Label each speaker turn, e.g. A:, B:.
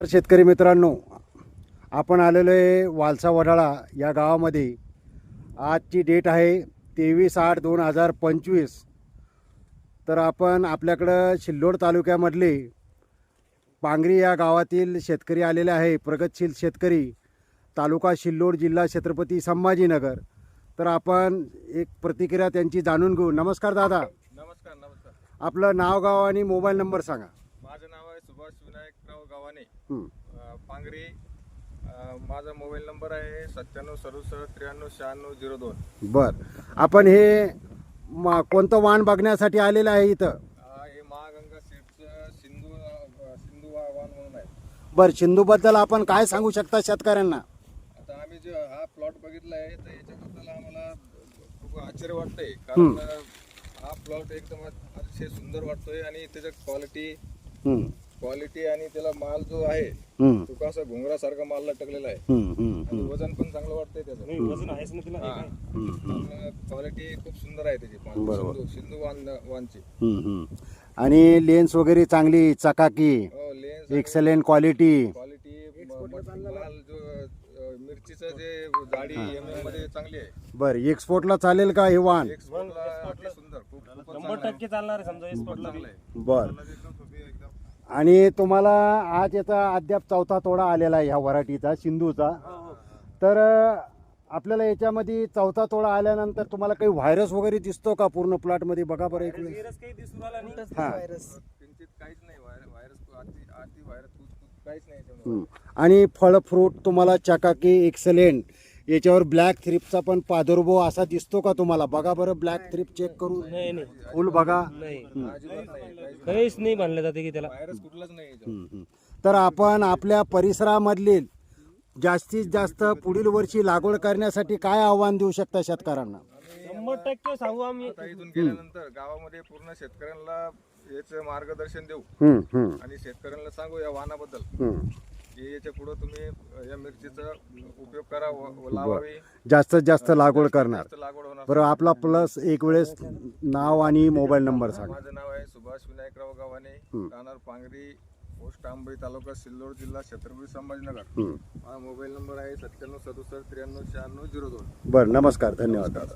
A: शेतकरी मित्रांनो, आपण आलेलो आहे वालसा वडाळा या गावामध्ये. आजची डेट आहे 23/8/2025. तर आपण आपल्याकडं सिल्लोड तालुक्यामधले पांगरी या गावातील शेतकरी आलेले आहे. प्रगतशील शेतकरी, तालुका सिल्लोड, जिल्हा छत्रपती संभाजीनगर. तर आपण एक प्रतिक्रिया त्यांची जाणून घेऊ. नमस्कार दादा.
B: नमस्कार.
A: आपलं नाव, गाव आणि मोबाईल नंबर सांगा.
B: माझं नाव आहे सुभाष विनायकराव गावाने,
A: हं.
B: पांगरी. माझा मोबाईल नंबर आहे 9767939602.
A: बर, आपण हे कोणतं वाण बघण्यासाठी आलेलं आहे इथं?
B: हे महागंगा सीडचं सिंधू वाहन म्हणून आहे.
A: बर, सिंधूबद्दल आपण काय सांगू शकता शेतकऱ्यांना?
B: आता आम्ही जो हा प्लॉट बघितला आहे तर याच्याबद्दल आम्हाला खूप आश्चर्य वाटतंय, कारण हा प्लॉट एकदम अतिशय सुंदर वाटतोय आणि त्याच्या क्वालिटी आणि त्याला माल जो आहे तो कसा घुंगरासारखा माल लटकलेला आहे. आणि वजन पण चांगलं वाटतंय त्याचं.
C: वजन आहेच ना तिला.
B: क्वालिटी खूप सुंदर आहे त्याची. सिंधू वानची.
A: आणि लेन्स वगैरे चांगली, चकाकी,
B: लेन्स,
A: एक्सलेंट क्वालिटी.
B: माल जो मिरचीचं जे जाडी MM मध्ये चांगली आहे.
A: बर, एक्सपोर्टला चालेल का हे वाण?
B: एक्सपोर्टला सुंदर, खूप
C: 100% चालणार आहे समजा एक्सपोर्टला.
A: बर, आणि तुम्हाला आज याचा अद्याप चौथा तोडा आलेला आहे ह्या व्हरायटीचा, सिंधूचा. तर आपल्याला याच्यामध्ये चौथा तोडा आल्यानंतर तुम्हाला काही व्हायरस वगैरे दिसतो का पूर्ण प्लॉटमध्ये? बघा बरं एक वेळेस.
C: व्हायरस काही दिसून आला नाही.
A: हां,
B: किंचित काहीच नाही. व्हायरस आती व्हायरस काहीच नाही त्याच्यामध्ये.
A: आणि फळ फ्रूट तुम्हाला चकाकी, एक्सलेंट. याच्यावर ब्लॅक थ्रिपचा पण प्रादुर्भाव असा दिसतो का तुम्हाला? बघा बरं, ब्लॅक थ्रिप चेक करून
C: नाही
A: फुल बघा.
C: नाही,
B: अजिबात नाही,
C: काहीच नाही म्हणलं जाते की त्याला.
B: व्हायरस कुठलाच नाही याच्यावर.
A: तर आपण आपल्या परिसरामधली जास्तीत जास्त पुढील वर्षी लागवड करण्यासाठी काय आव्हान देऊ शकता शेतकऱ्यांना?
C: 100% सांगू आम्ही.
B: आता इथून गेल्यानंतर गावामध्ये पूर्ण शेतकऱ्यांना याचं मार्गदर्शन देऊ आणि शेतकऱ्यांना सांगू या वाहनाबद्दल की याच्या पुढे तुम्ही या मिरचीचा उपयोग करा, लावावी.
A: जास्तीत जास्त लागवड करणार.
B: जास्त लागवड होणार.
A: बरं, आपला प्लस एक वेळेस नाव आणि मोबाईल नंबर सांगा.
B: माझं नाव आहे सुभाष विनायकराव गावाने, राहणार पांगरी, पोस्ट आंबई, तालुका सिल्लोड, जिल्हा छत्रपती संभाजीनगर. माझा मोबाईल नंबर आहे 9767939602.
A: बरं, नमस्कार, धन्यवाद दादा.